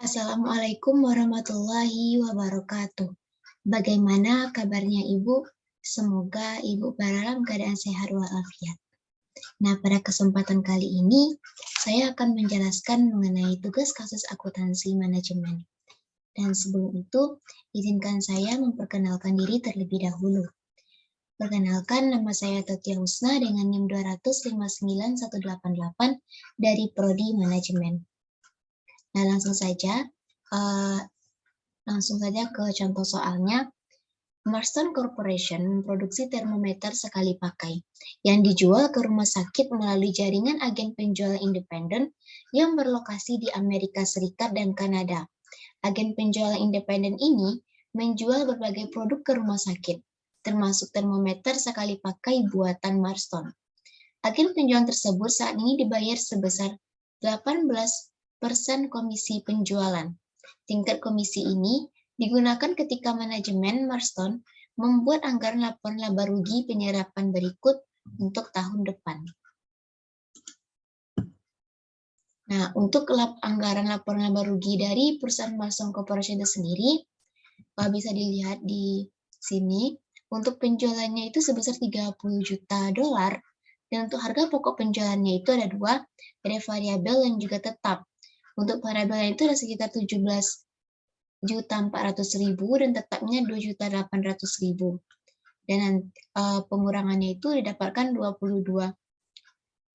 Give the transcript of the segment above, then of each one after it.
Assalamualaikum warahmatullahi wabarakatuh. Bagaimana kabarnya Ibu? Semoga Ibu dalam keadaan sehat walafiat. Nah, pada kesempatan kali ini, saya akan menjelaskan mengenai tugas kasus akuntansi manajemen. Dan sebelum itu, izinkan saya memperkenalkan diri terlebih dahulu. Perkenalkan, nama saya Totia Husna dengan NIM 259.188 dari Prodi Manajemen. Nah, langsung saja ke contoh soalnya. Marston Corporation memproduksi termometer sekali pakai yang dijual ke rumah sakit melalui jaringan agen penjual independen yang berlokasi di Amerika Serikat dan Kanada. Agen penjual independen ini menjual berbagai produk ke rumah sakit, termasuk termometer sekali pakai buatan Marston. Agen penjual tersebut saat ini dibayar sebesar 18% komisi penjualan. Tingkat komisi ini digunakan ketika manajemen Marston membuat anggaran laporan laba rugi penyerapan berikut untuk tahun depan. Nah, untuk anggaran laporan laba rugi dari perusahaan Marston Corporation itu sendiri, bisa dilihat di sini, untuk penjualannya itu sebesar 30 juta dolar, dan untuk harga pokok penjualannya itu ada dua, ada variabel dan juga tetap. Untuk variabelnya itu ada sekitar 17.400.000 dan tetapnya 2.800.000. Dan pengurangannya itu didapatkan 22.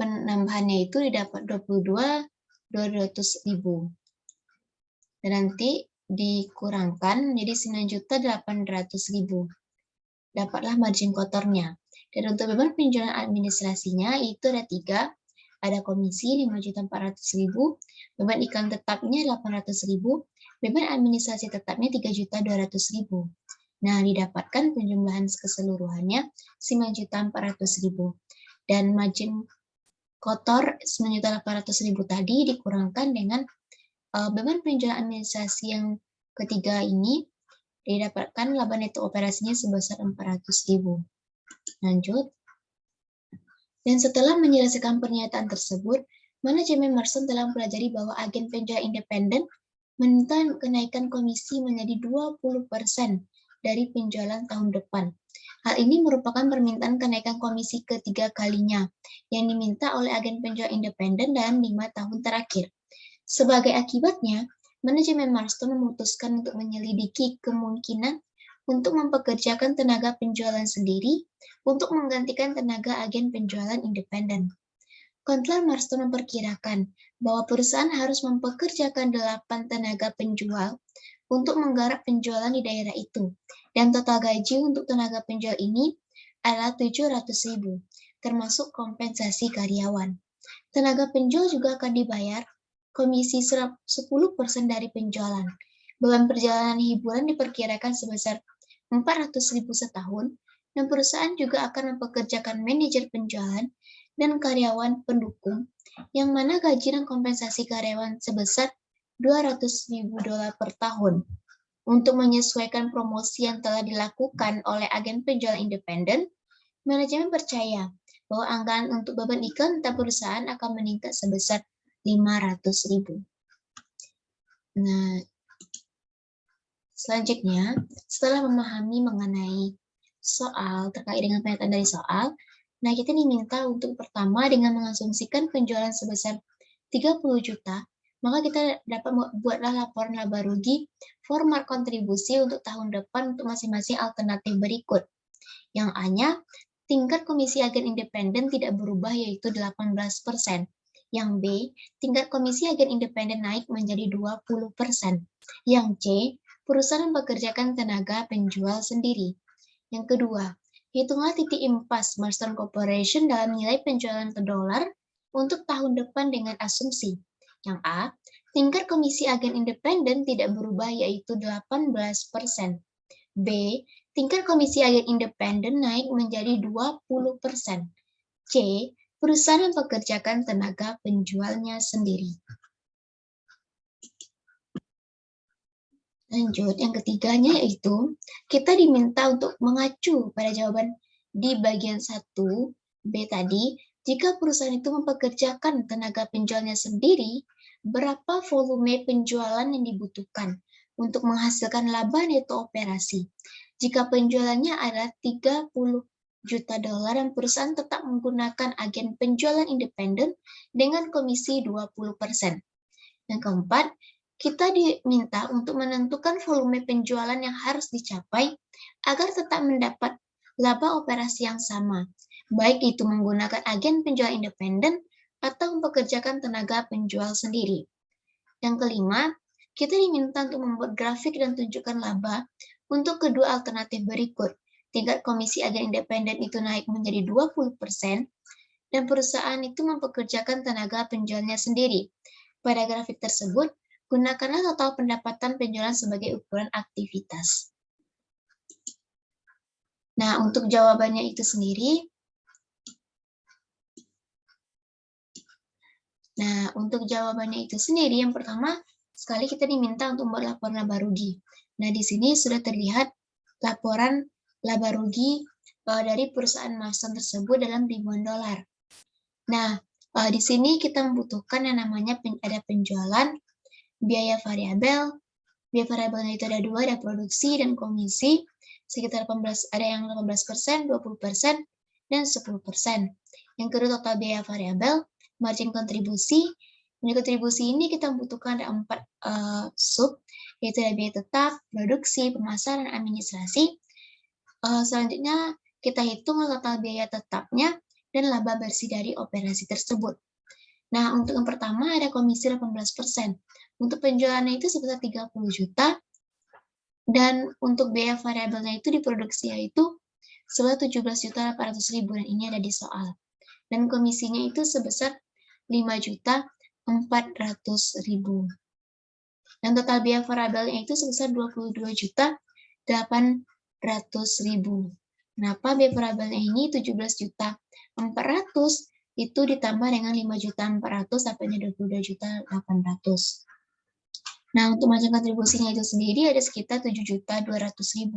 Penambahannya itu didapat 22.200.000. Dan nanti dikurangkan menjadi 9.800.000. Dapatlah margin kotornya. Dan untuk beban penjualan administrasinya itu ada 3. Ada komisi 5.400.000, beban iklan tetapnya 800.000, beban administrasi tetapnya 3.200.000. Nah, didapatkan penjumlahan keseluruhannya 9.400.000. Dan margin kotor 9.800.000 tadi dikurangkan dengan beban penjualan administrasi yang ketiga ini, didapatkan laba neto operasinya sebesar 400.000. Lanjut. Dan setelah menyelesaikan pernyataan tersebut, manajemen Marston telah mempelajari bahwa agen penjual independen meminta kenaikan komisi menjadi 20% dari penjualan tahun depan. Hal ini merupakan permintaan kenaikan komisi ketiga kalinya yang diminta oleh agen penjual independen dalam 5 tahun terakhir. Sebagai akibatnya, manajemen Marston memutuskan untuk menyelidiki kemungkinan untuk mempekerjakan tenaga penjualan sendiri untuk menggantikan tenaga agen penjualan independen. Kontrol Marston memperkirakan bahwa perusahaan harus mempekerjakan 8 tenaga penjual untuk menggarap penjualan di daerah itu, dan total gaji untuk tenaga penjual ini adalah 700.000, termasuk kompensasi karyawan. Tenaga penjual juga akan dibayar komisi 10% dari penjualan. Beban perjalanan hiburan diperkirakan sebesar 400.000 setahun, dan perusahaan juga akan mempekerjakan manajer penjualan dan karyawan pendukung, yang mana gaji dan kompensasi karyawan sebesar 200.000 dolar per tahun. Untuk menyesuaikan promosi yang telah dilakukan oleh agen penjualan independen, manajemen percaya bahwa anggaran untuk beban iklan tetap perusahaan akan meningkat sebesar 500.000. Nah, selanjutnya, setelah memahami mengenai soal terkait dengan pernyataan dari soal, nah kita diminta untuk pertama dengan mengasumsikan penjualan sebesar 30 juta, maka kita dapat buatlah laporan laba rugi format kontribusi untuk tahun depan untuk masing-masing alternatif berikut. Yang A-nya, tingkat komisi agen independen tidak berubah yaitu 18%. Yang B, tingkat komisi agen independen naik menjadi 20%. Yang C, perusahaan mempekerjakan tenaga penjual sendiri. Yang kedua, hitunglah titik impas Marston Corporation dalam nilai penjualan per dolar untuk tahun depan dengan asumsi. Yang A, tingkat komisi agen independen tidak berubah yaitu 18%. B, tingkat komisi agen independen naik menjadi 20%. C, perusahaan mempekerjakan tenaga penjualnya sendiri. Lanjut, yang ketiganya yaitu kita diminta untuk mengacu pada jawaban di bagian 1 B tadi Jika perusahaan itu mempekerjakan tenaga penjualnya sendiri, berapa volume penjualan yang dibutuhkan untuk menghasilkan laba neto operasi? Jika penjualannya adalah 30 juta dolar dan perusahaan tetap menggunakan agen penjualan independen dengan komisi 20%. Yang keempat, kita diminta untuk menentukan volume penjualan yang harus dicapai agar tetap mendapat laba operasi yang sama, baik itu menggunakan agen penjual independen atau mempekerjakan tenaga penjual sendiri. Yang kelima, kita diminta untuk membuat grafik dan tunjukkan laba untuk kedua alternatif berikut. Tingkat komisi agen independen itu naik menjadi 20%, dan perusahaan itu mempekerjakan tenaga penjualnya sendiri. Pada grafik tersebut, gunakanlah total pendapatan penjualan sebagai ukuran aktivitas. Nah, untuk jawabannya itu sendiri, yang pertama, sekali kita diminta untuk membuat laporan laba rugi. Nah, di sini sudah terlihat laporan laba rugi dari perusahaan Marston tersebut dalam ribuan dolar. Nah, di sini kita membutuhkan yang namanya ada penjualan, biaya variabel. Biaya variabelnya itu ada dua, ada produksi dan komisi. Sekitar 18, ada yang 18%, 20%, dan 10%. Yang kedua total biaya variabel, margin kontribusi. Margin kontribusi ini kita membutuhkan ada 4 sub, yaitu ada biaya tetap, produksi, pemasaran, administrasi. Selanjutnya kita hitung total biaya tetapnya dan laba bersih dari operasi tersebut. Nah, untuk yang pertama ada komisi 18%. Untuk penjualannya itu sebesar 30 juta, dan untuk biaya variabelnya itu di produksi yaitu sebesar 17.800.000, dan ini ada di soal. Dan komisinya itu sebesar 5.400.000. Dan total biaya variabelnya itu sebesar 22.800.000. Kenapa biaya variabelnya ini 17.400.000 itu ditambah dengan 5.400.000 sampai 22.800.000. Nah, untuk margin kontribusinya itu sendiri ada sekitar 7.200.000.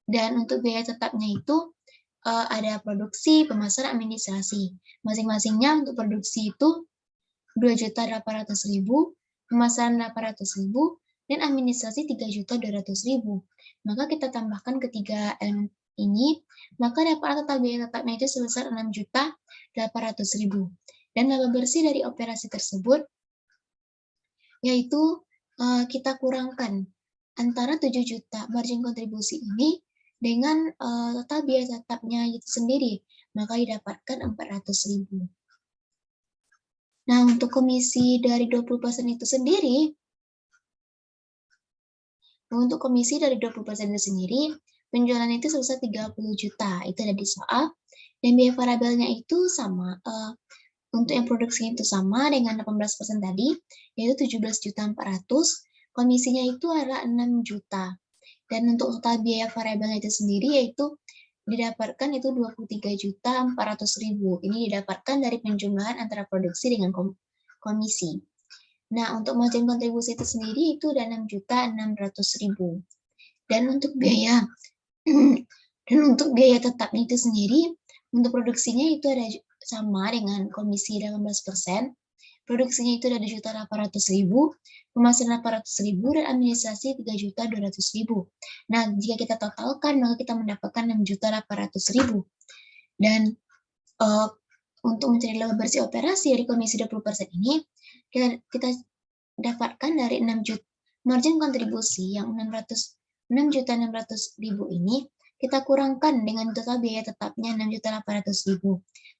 Dan untuk biaya tetapnya itu ada produksi, pemasaran, administrasi. Masing-masingnya untuk produksi itu 2.800.000, pemasaran 800.000, dan administrasi 3.200.000. Maka kita tambahkan ketiga elemen ini, maka dapat total biaya tetapnya itu sebesar 6.800.000. Dan laba bersih dari operasi tersebut yaitu kita kurangkan antara 7 juta margin kontribusi ini dengan total biaya tetapnya itu sendiri, maka didapatkan 400.000. Nah, untuk komisi dari 20% itu sendiri, penjualan itu sebesar 30 juta, itu ada di soal, dan biaya variabelnya itu sama, untuk yang produksinya itu sama dengan 18% tadi, yaitu 17.400.000, komisinya itu adalah 6 juta. Dan untuk total biaya variabelnya itu sendiri yaitu didapatkan itu 23.400.000. Ini didapatkan dari penjumlahan antara produksi dengan komisi. Nah, untuk margin kontribusi itu sendiri itu ada 6.600.000. Dan untuk biaya tetapnya itu sendiri, untuk produksinya itu ada sama dengan komisi 18%, produksinya itu ada 2.800.000, pemasaran 800.000, dan administrasi 3.200.000. Nah, jika kita totalkan, maka kita mendapatkan 6.800.000. Dan untuk mencari laba bersih operasi dari komisi 20% ini, kita dapatkan dari 6 juta margin kontribusi yang 6.600.000 ini, kita kurangkan dengan total biaya tetapnya 6.800.000.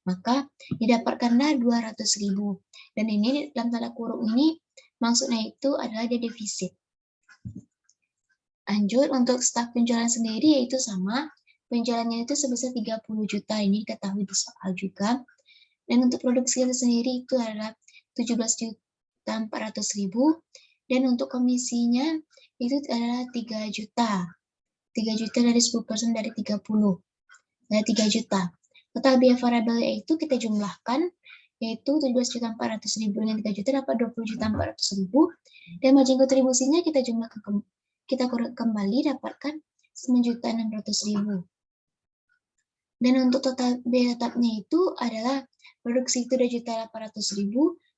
Maka didapatkanlah 200.000. Dan ini dalam tanda kurung ini maksudnya itu adalah dia defisit. Lanjut, untuk staf penjualan sendiri yaitu sama. Penjualannya itu sebesar 30 juta, ini diketahui di soal juga. Dan untuk produksi itu sendiri itu adalah 17.400.000. Dan untuk komisinya itu adalah 3 juta. 3 juta dari 10% dari 30. Dari 3 juta. Total biaya variabelnya itu kita jumlahkan, yaitu 17.400.000 dengan 3 juta dapat 20.400.000. Dan margin kontribusinya kita jumlahkan, kita kembali dapatkan 9.600.000. Dan untuk total biaya tetapnya itu adalah produksi itu 2.800.000,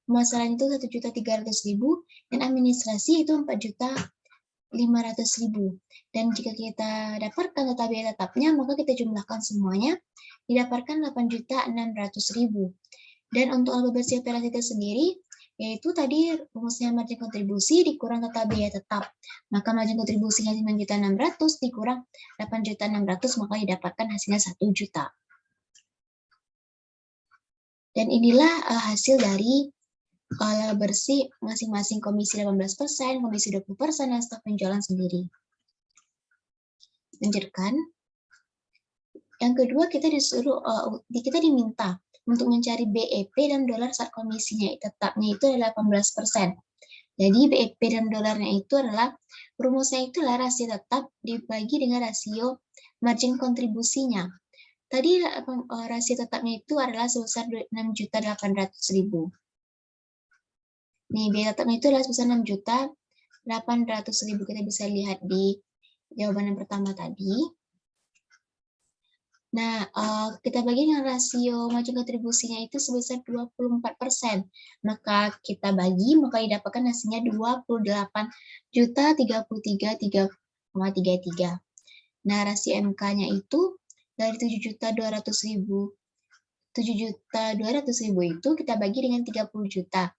pemasaran itu 1.300.000, dan administrasi itu 4.500.000. Dan jika kita dapatkan total biaya tetapnya, maka kita jumlahkan semuanya, didapatkan 8.600.000. Dan untuk laba bersih operasi itu sendiri, yaitu tadi rumusnya margin kontribusi dikurang total biaya tetap. Maka margin kontribusinya 9.600.000 dikurang 8.600.000, maka didapatkan hasilnya 1 juta. Dan inilah hasil dari laba bersih masing-masing komisi 18%, komisi 20%, dan stok penjualan sendiri. Lanjutkan. Yang kedua, kita diminta untuk mencari BEP dan dolar saat komisinya tetapnya itu adalah 18%. Jadi BEP dan dolarnya itu adalah rumusnya itu adalah rasio tetap dibagi dengan rasio margin kontribusinya. Tadi rasio tetapnya itu adalah sebesar 6.800.000. Nih, biaya tetapnya itu adalah sebesar 6.800.000. Kita bisa lihat di jawaban yang pertama tadi. Nah, kita bagi dengan rasio margin kontribusinya itu sebesar 24%. Maka kita bagi, maka didapatkan hasilnya 28.033.3,33. Nah, rasio MK-nya itu dari 7.200.000 itu kita bagi dengan 30 juta.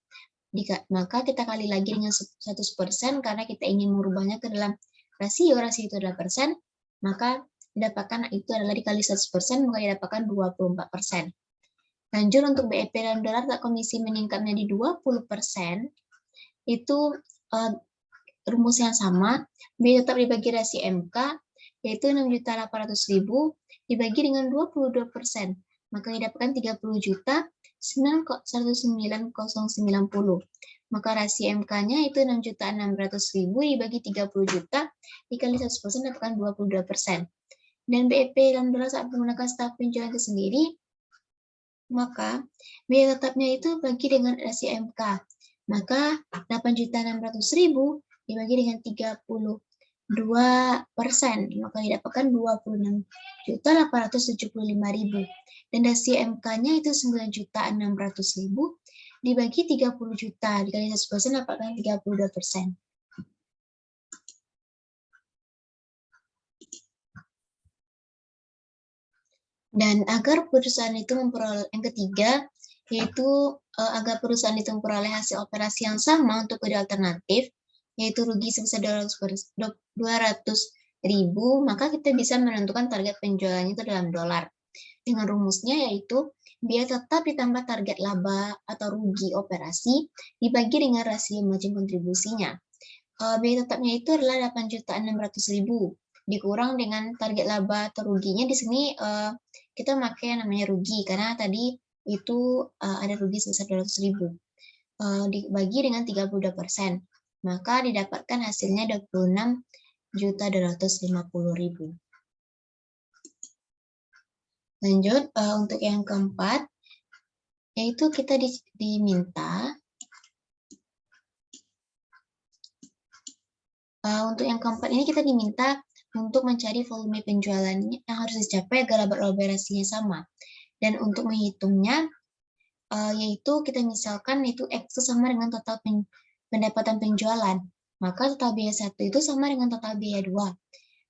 Maka kita kali lagi dengan 100% karena kita ingin merubahnya ke dalam rasio itu adalah persen, maka didapatkan itu adalah dikali 100%, maka didapatkan 24%. Lanjut untuk BEP dan dolar saat komisi meningkatnya di 20%, itu rumus yang sama, biaya tetap dibagi rasio MK, yaitu 6.800.000 dibagi dengan 22%, maka didapatkan 30.909.090. Maka rasio MK-nya itu 6.600.000 dibagi 30 juta dikali 100% dapatkan 22%. Dan BEP dalam dolar saat menggunakan staf penjualan itu sendiri, maka biaya tetapnya itu bagi dengan rasio MK. Maka 8.600.000 dibagi dengan 32%, maka didapatkan 26.875.000. Dan rasio MK-nya itu 9.600.000 dibagi 30 juta dikali 100% dapatkan 32%. Dan agar perusahaan itu memperoleh yang ketiga, yaitu agar perusahaan itu memperoleh hasil operasi yang sama untuk kedua alternatif, yaitu rugi sebesar 200.000, maka kita bisa menentukan target penjualannya itu dalam dolar. Dengan rumusnya yaitu biaya tetap ditambah target laba atau rugi operasi dibagi dengan rasio margin kontribusinya. Biaya tetapnya itu adalah 8.600.000 dikurang dengan target laba atau ruginya. Di sini kita pakai yang namanya rugi karena tadi itu ada rugi sebesar 200.000 dibagi dengan 32%, maka didapatkan hasilnya 26.250.000. Lanjut untuk yang keempat, yaitu kita diminta untuk yang keempat ini kita diminta untuk mencari volume penjualan yang harus dicapai agar laba operasinya sama. Dan untuk menghitungnya, yaitu kita misalkan itu X itu sama dengan total pendapatan penjualan. Maka total biaya 1 itu sama dengan total biaya 2.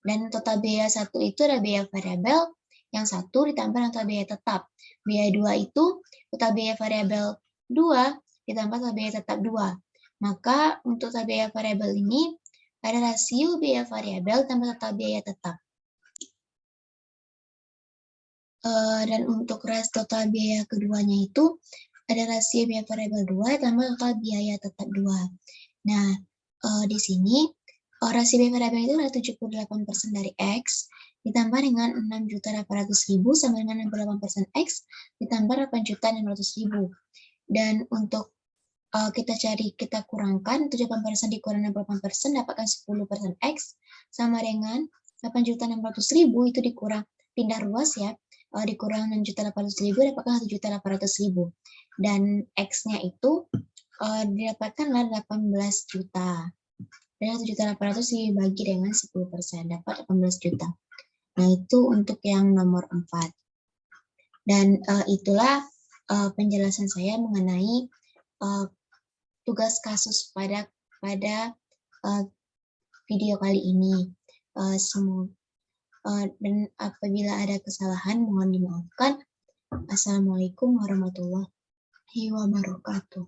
Dan total biaya 1 itu adalah biaya variabel, yang 1 ditambah total biaya tetap. Biaya 2 itu total biaya variabel 2 ditambah total biaya tetap 2. Maka untuk total biaya variabel ini ada rasio biaya variabel tambah total biaya tetap. Dan untuk total biaya keduanya itu ada rasio biaya variabel 2 tambah total biaya tetap 2. Nah, di sini rasio biaya variabel itu adalah 78% dari X ditambah dengan 6.800.000 sama dengan 68% X ditambah 8.600.000. Dan untuk kita kurangkan 78% dikurang 68% dapatkan 10% X sama dengan 8.600.000 itu dikurang pindah ruas ya, dikurang 6.800.000 dapatkan 1.800.000 dan X-nya itu didapatkanlah 18 juta. Dan 1.800.000 dibagi dengan 10% dapat 18 juta. Nah, itu untuk yang nomor 4. Dan itulah penjelasan saya mengenai tugas kasus pada video kali ini. Dan apabila ada kesalahan mohon dimaafkan. Assalamualaikum warahmatullahi wabarakatuh.